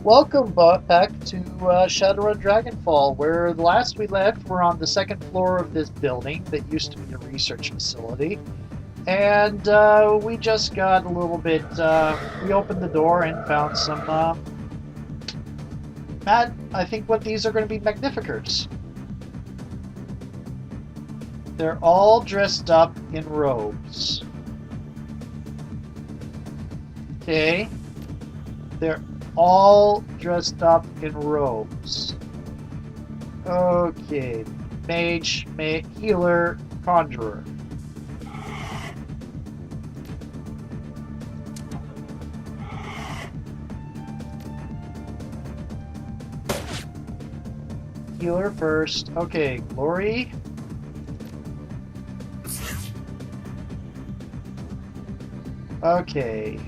welcome back to Shadowrun Dragonfall, where the last we left, we're on the second floor of this building that used to be a research facility. And we just got a little bit, we opened the door and found some, Matt, I think what these are going to be Magnifikers. They're all dressed up in robes. Okay. They're all dressed up in robes. Okay. Mage, healer, conjurer. Healer first. Okay, glory. Okay.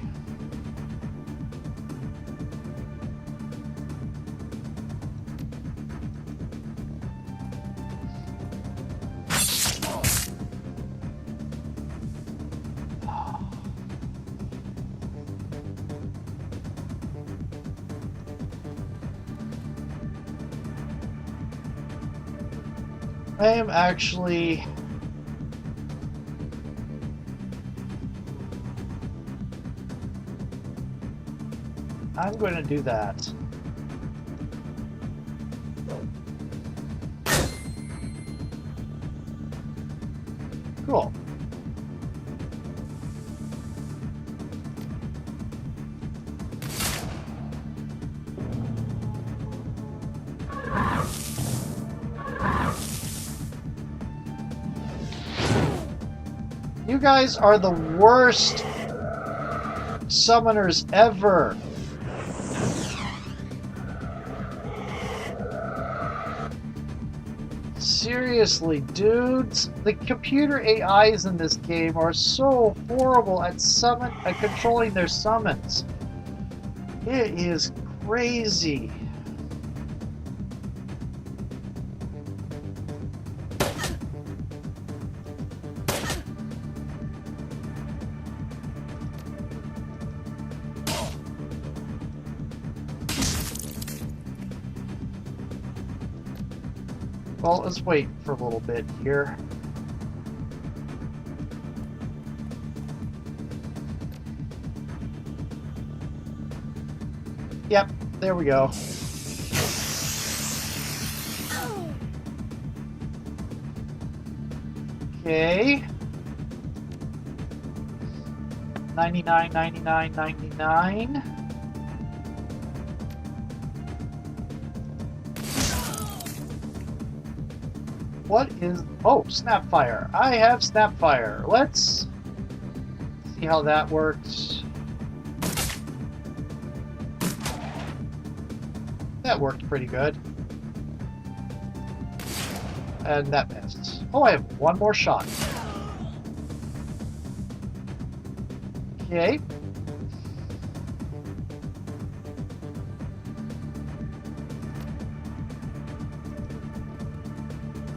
I am actually... I'm going to do that. Cool. You guys are the worst summoners ever. Seriously, dudes, the computer AIs in this game are so horrible at controlling their summons. It is crazy. Well, let's wait for a little bit here. Yep, there we go. Okay. 99, 99, 99. What is... Oh, Snapfire. I have Snapfire. Let's see how that works. That worked pretty good. And that missed. Oh, I have one more shot. Okay.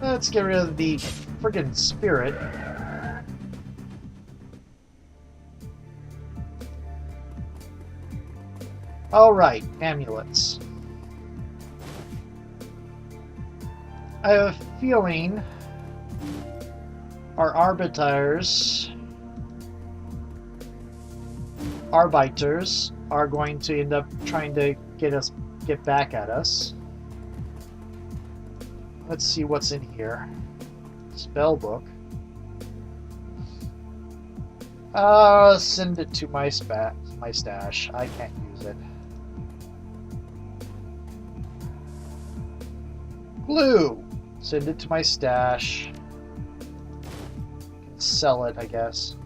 Let's get rid of the friggin' spirit. Alright, amulets. I have a feeling our arbiters are going to end up trying to get back at us. Let's see what's in here. Spellbook. Send it to my stash. I can't use it. Glue. Send it to my stash. Can sell it, I guess.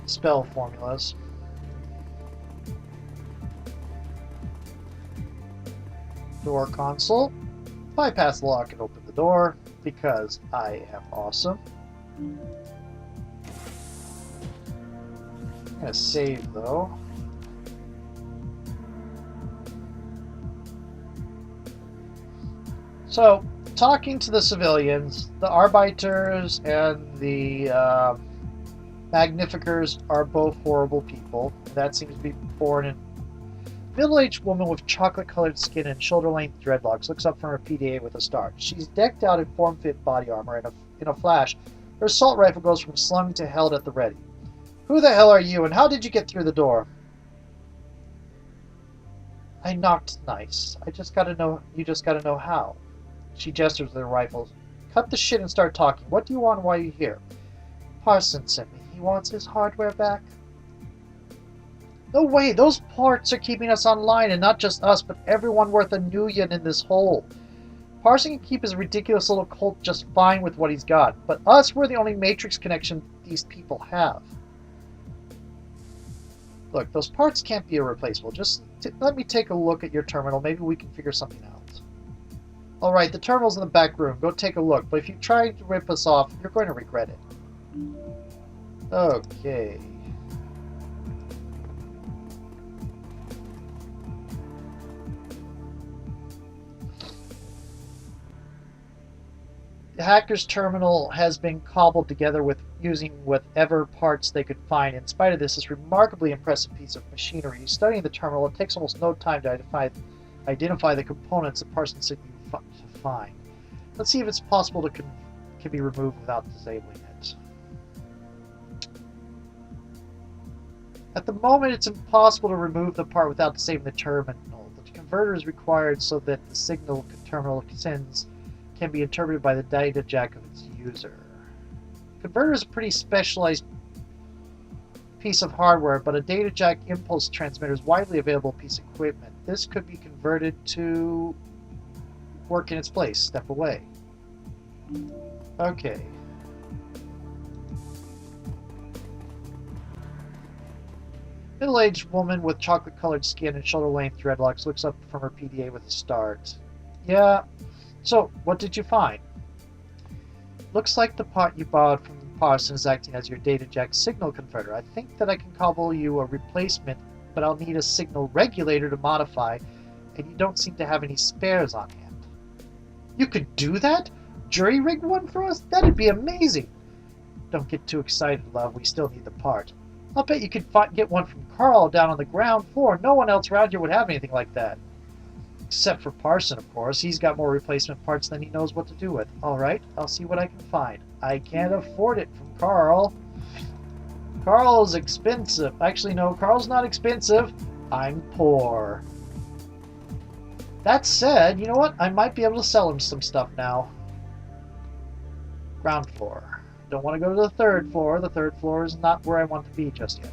Spell formulas. Door console. Bypass lock and open the door because I am awesome. I'm gonna save though. So, talking to the civilians, the arbiters and the Magnifikers are both horrible people, and that seems to be born in. Middle-aged woman with chocolate-colored skin and shoulder-length dreadlocks looks up from her PDA with a start. She's decked out in form-fit body armor, and in a flash, her assault rifle goes from slung to held at the ready. Who the hell are you, and how did you get through the door? I knocked nice. You just gotta know how. She gestures with her rifle. Cut the shit and start talking. What do you want and why are you here? Parson sent me. He wants his hardware back. No way, those parts are keeping us online, and not just us, but everyone worth a million in this hole. Parson can keep his ridiculous little cult just fine with what he's got, but us, we're the only Matrix connection these people have. Look, those parts can't be irreplaceable. Just let me take a look at your terminal. Maybe we can figure something out. Alright, the terminal's in the back room. Go take a look, but if you try to rip us off, you're going to regret it. Okay. The hacker's terminal has been cobbled together using whatever parts they could find. In spite of this remarkably impressive piece of machinery, studying the terminal, it takes almost no time to identify the components that Parson said you to find. Let's see if it's possible to can be removed without disabling it. At the moment, it's impossible to remove the part without disabling the terminal. The converter is required so that the signal terminal sends can be interpreted by the data jack of its user. Converter is a pretty specialized piece of hardware, but a data jack impulse transmitter is a widely available piece of equipment. This could be converted to work in its place. Step away. Okay. Middle-aged woman with chocolate-colored skin and shoulder-length dreadlocks looks up from her PDA with a start. Yeah. So, what did you find? Looks like the part you borrowed from Parson is acting as your data jack signal converter. I think that I can cobble you a replacement, but I'll need a signal regulator to modify, and you don't seem to have any spares on hand. You could do that? Jury rig one for us? That'd be amazing! Don't get too excited, love. We still need the part. I'll bet you could get one from Carl down on the ground floor. No one else around here would have anything like that. Except for Parson, of course. He's got more replacement parts than he knows what to do with. Alright, I'll see what I can find. I can't afford it from Carl. Carl's expensive. Actually, no, Carl's not expensive. I'm poor. That said, you know what? I might be able to sell him some stuff now. Ground floor. Don't want to go to the third floor. The third floor is not where I want to be just yet.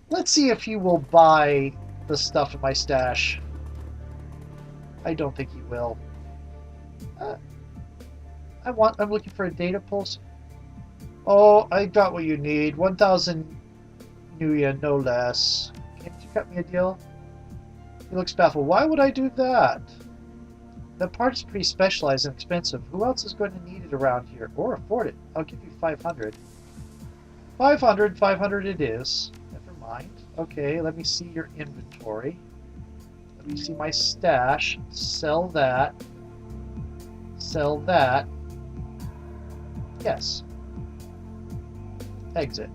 Let's see if he will buy the stuff in my stash. I don't think he will. I'm looking for a data pulse. Oh, I got what you need. 1,000 Nuya, no less. Can't you cut me a deal? He looks baffled. Why would I do that? That part's pretty specialized and expensive. Who else is going to need it around here? Or afford it? I'll give you 500. 500 it is. Never mind. Okay, let me see your inventory. Let me see my stash. Sell that. Sell that. Yes. Exit.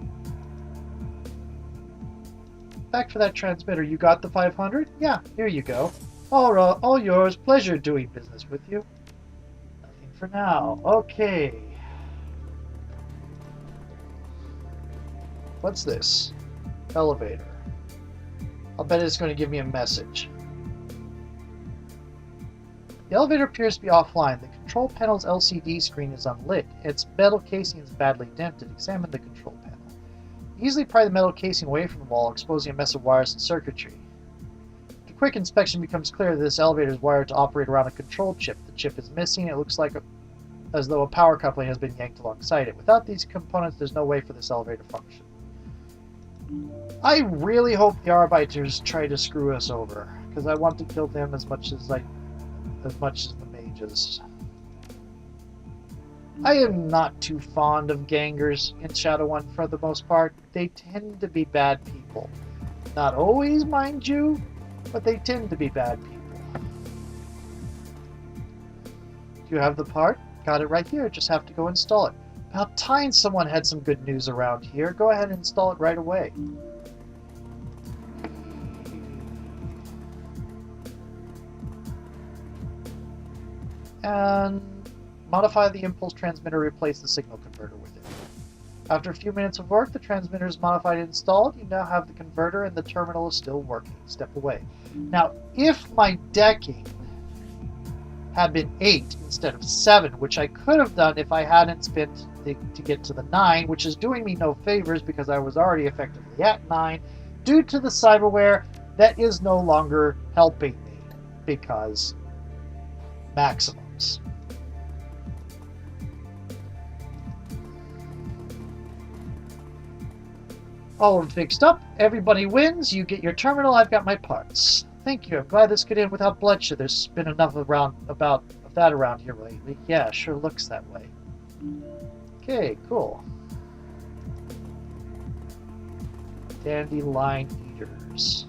Back for that transmitter. You got the 500? Yeah, here you go. All yours. Pleasure doing business with you. Nothing for now. Okay. What's this? Elevator. I'll bet it's going to give me a message. The elevator appears to be offline. The control panel's LCD screen is unlit. Its metal casing is badly dented. Examine the control panel. Easily pry the metal casing away from the wall, exposing a mess of wires and circuitry. After quick inspection becomes clear that this elevator is wired to operate around a control chip. The chip is missing. It looks like as though a power coupling has been yanked alongside it. Without these components, there's no way for this elevator to function. I really hope the Arbiters try to screw us over, because I want to kill them as much as the mages. I am not too fond of gangers in Shadowrun for the most part. They tend to be bad people. Not always, mind you, but they tend to be bad people. Do you have the part? Got it right here. Just have to go install it. About time someone had some good news around here. Go ahead and install it right away. And modify the impulse transmitter, replace the signal converter with it. After a few minutes of work, the transmitter is modified and installed. You now have the converter and the terminal is still working. Step away. Now, if my decking had been 8 instead of 7, which I could have done if I hadn't spent to get to the 9, which is doing me no favors because I was already effectively at 9, due to the cyberware that is no longer helping me because maximums. All of them fixed up. Everybody wins. You get your terminal. I've got my parts. Thank you. I'm glad this could end without bloodshed. There's been enough of that around here lately. Yeah, sure looks that way. Okay, cool. Dandelion eaters.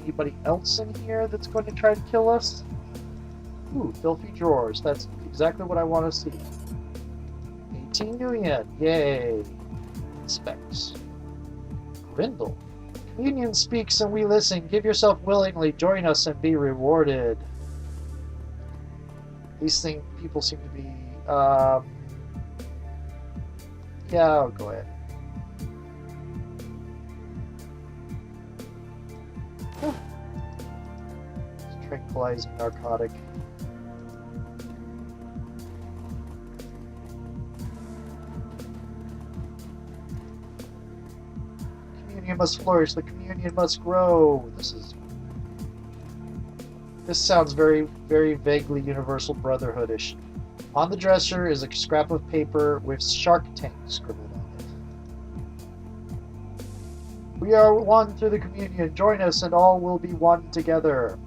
Anybody else in here that's going to try to kill us? Ooh, filthy drawers. That's exactly what I want to see. 18 new yen. Yay. Specs. Grindle. Communion speaks and we listen. Give yourself willingly. Join us and be rewarded. These people seem to be... yeah, I'll go ahead. It's tranquilizing narcotic. Communion must flourish. The communion must grow. This sounds very, very vaguely Universal Brotherhood-ish. On the dresser is a scrap of paper with Shark Tank scribbled on it. We are one through the communion. Join us and all will be one together.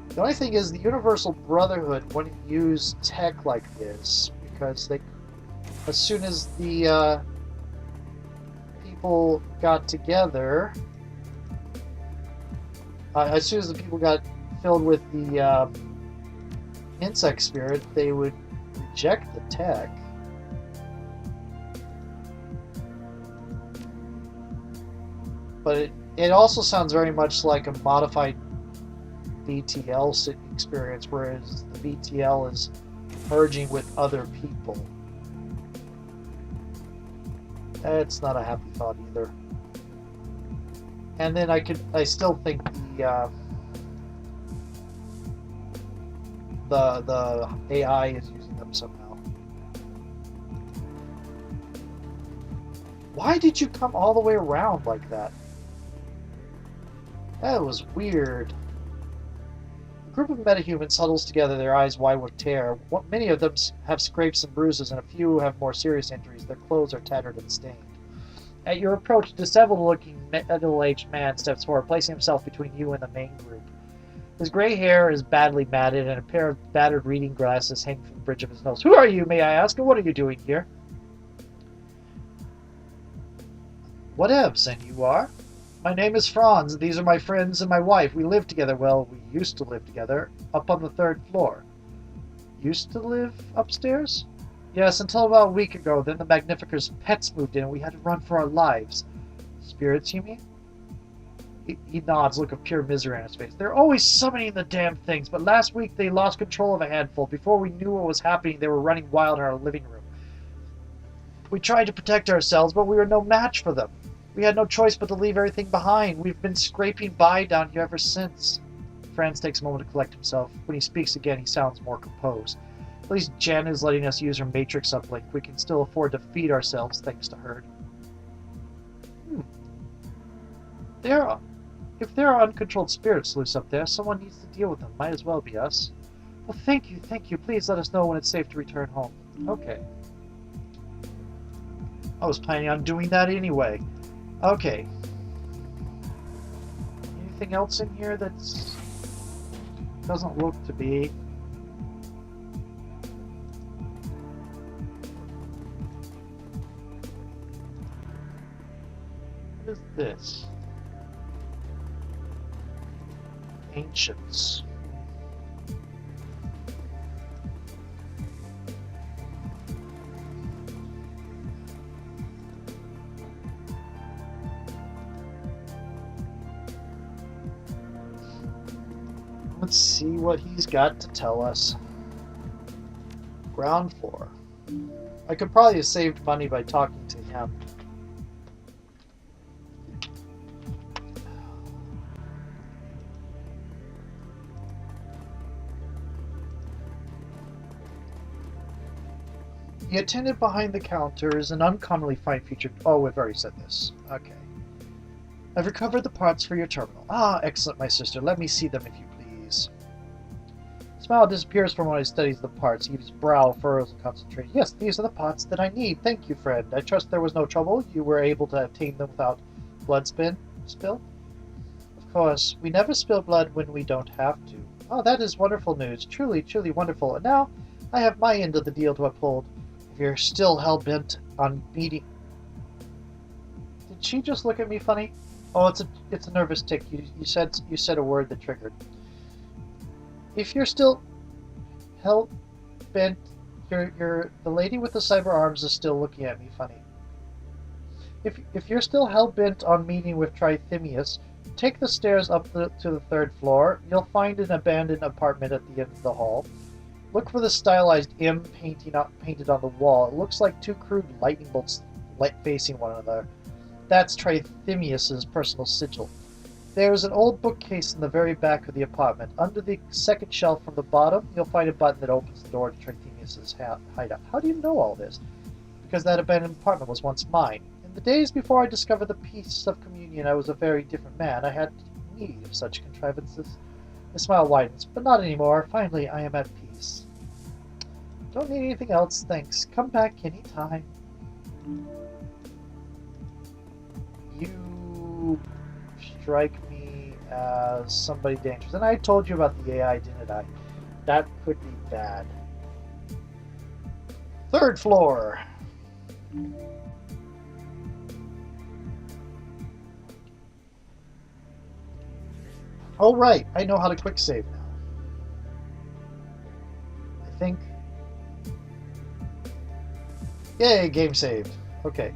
The only thing is the Universal Brotherhood wouldn't use tech like this because as soon as the people got together, as soon as the people got filled with the insect spirit, they would reject the tech. But it also sounds very much like a modified BTL experience, whereas the BTL is merging with other people. It's not a happy thought either. And then I still think the AI is using them somehow. Why did you come all the way around like that? That was weird. A group of metahumans huddles together, their eyes wide with terror. Many of them have scrapes and bruises, and a few have more serious injuries. Their clothes are tattered and stained. At your approach, a disheveled-looking middle-aged man steps forward, placing himself between you and the main group. His gray hair is badly matted, and a pair of battered reading glasses hang from the bridge of his nose. Who are you, may I ask, and what are you doing here? Whatevs, and you are? My name is Franz. These are my friends and my wife. We live together. Well, we used to live together, up on the 3rd floor. Used to live upstairs? Yes, until about a week ago. Then the Magnifikers' pets moved in, and we had to run for our lives. Spirits, you mean? He nods, look of pure misery on his face. They're always summoning the damn things, but last week they lost control of a handful. Before we knew what was happening, they were running wild in our living room. We tried to protect ourselves, but we were no match for them. We had no choice but to leave everything behind. We've been scraping by down here ever since. Franz takes a moment to collect himself. When he speaks again, he sounds more composed. At least Jen is letting us use her matrix uplink. We can still afford to feed ourselves, thanks to her. If there are uncontrolled spirits loose up there, someone needs to deal with them. Might as well be us. Well, thank you. Please let us know when it's safe to return home. Okay. I was planning on doing that anyway. Okay. Anything else in here that's... doesn't look to be... What is this? Ancients. Let's see what he's got to tell us. Ground floor. I could probably have saved money by talking to him. The attendant behind the counter is an uncommonly fine-featured... Oh, we've already said this. Okay. I've recovered the parts for your terminal. Ah, excellent, my sister. Let me see them, if you please. The smile disappears from when I studies the parts. Eve's brow furrows in concentration. Yes, these are the parts that I need. Thank you, friend. I trust there was no trouble. You were able to obtain them without blood spill? Of course. We never spill blood when we don't have to. Oh, that is wonderful news. Truly, truly wonderful. And now, I have my end of the deal to uphold. If you're still hell-bent on beating... Did she just look at me funny? Oh, it's a nervous tick. You said a word that triggered. If you're still hell-bent, the lady with the cyber arms is still looking at me funny. If you're still hell-bent on meeting with Trithemius, take the stairs up to the 3rd floor. You'll find an abandoned apartment at the end of the hall. Look for the stylized M painted on the wall. It looks like 2 crude lightning bolts facing one another. That's Trithemius's personal sigil. There is an old bookcase in the very back of the apartment. Under the 2nd shelf from the bottom, you'll find a button that opens the door to Trithemius's hideout. How do you know all this? Because that abandoned apartment was once mine. In the days before I discovered the peace of communion, I was a very different man. I had need of such contrivances. His smile widens, but not anymore. Finally, I am at peace. Don't need anything else, thanks. Come back any time. You strike me as somebody dangerous. And I told you about the AI, didn't I? That could be bad. 3rd floor. Oh, right. I know how to quick save now. I think. Yay, game saved. Okay.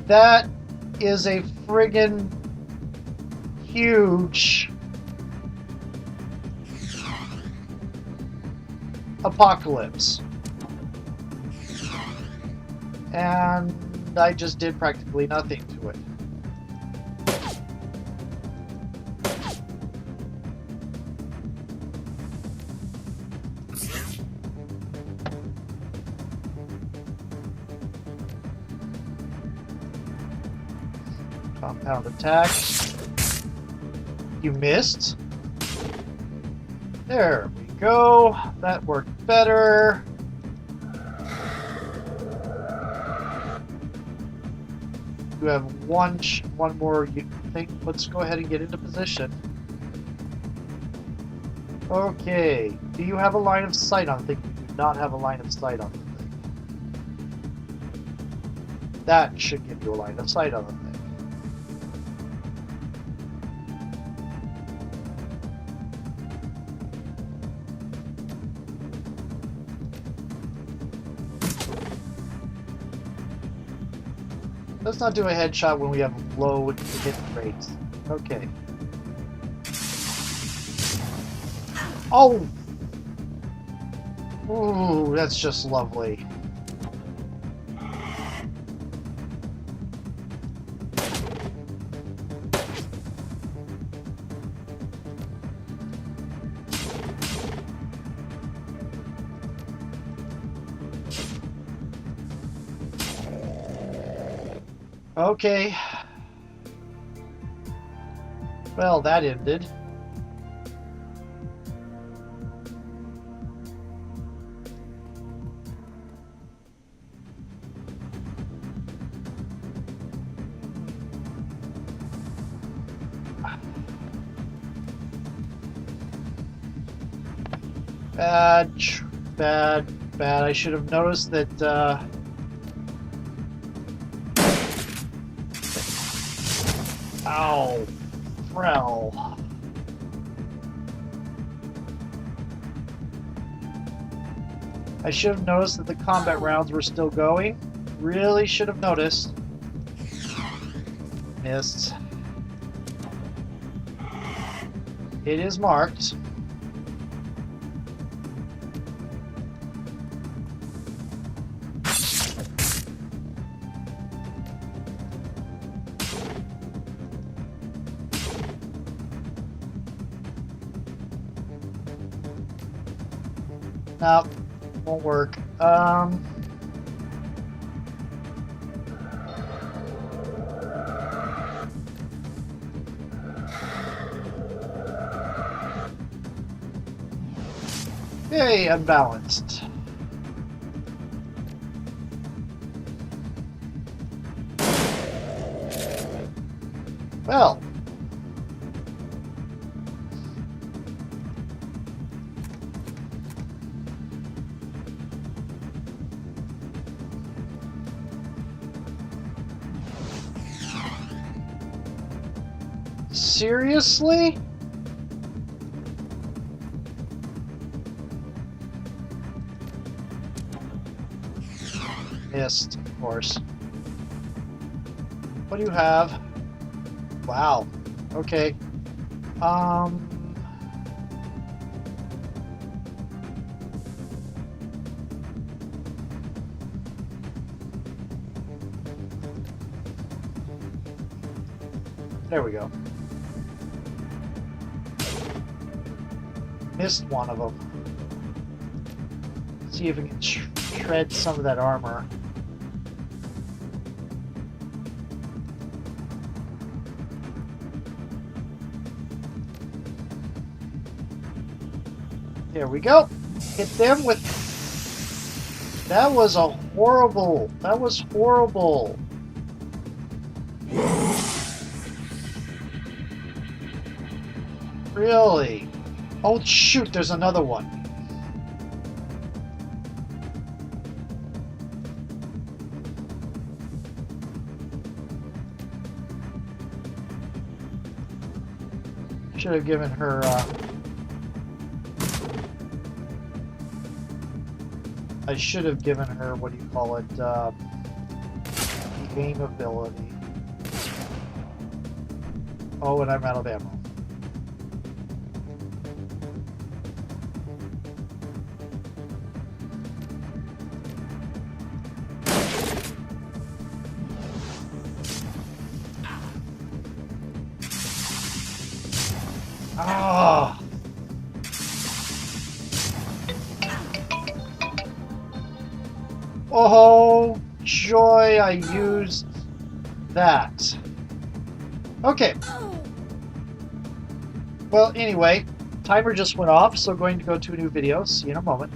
That is a friggin' huge apocalypse. And I just did practically nothing to it. Compound attack. You missed. There we go. That worked better. You have one more thing. Let's go ahead and get into position. Okay. Do you have a line of sight on the thing? You do not have a line of sight on the thing. That should give you a line of sight on the thing. Let's not do a headshot when we have low hit rates. Okay. Oh! Ooh, that's just lovely. Okay. Well, that ended. Bad. I should have noticed that, Ow. Frel. I should have noticed that the combat rounds were still going. Really should have noticed. Missed. It is marked. Nope, won't work. Okay, unbalanced. Well. Seriously? Missed, of course. What do you have? Wow. Okay. There we go. Missed one of them. See if we can shred some of that armor. There we go. Hit them with... That was a horrible... That was horrible. Really? Oh shoot, there's another one. Should have given her I should have given her, what do you call it, game ability. Oh, and I'm out of ammo. Ah! Oh, joy, I used that. Okay. Well, anyway, timer just went off, so going to go to a new video. See you in a moment.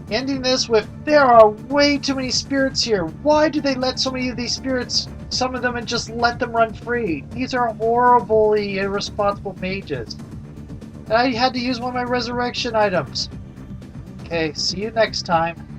Ending this with, there are way too many spirits here. Why do they let so many of these spirits, some of them, and just let them run free? These are horribly irresponsible mages. And I had to use one of my resurrection items. Okay, see you next time.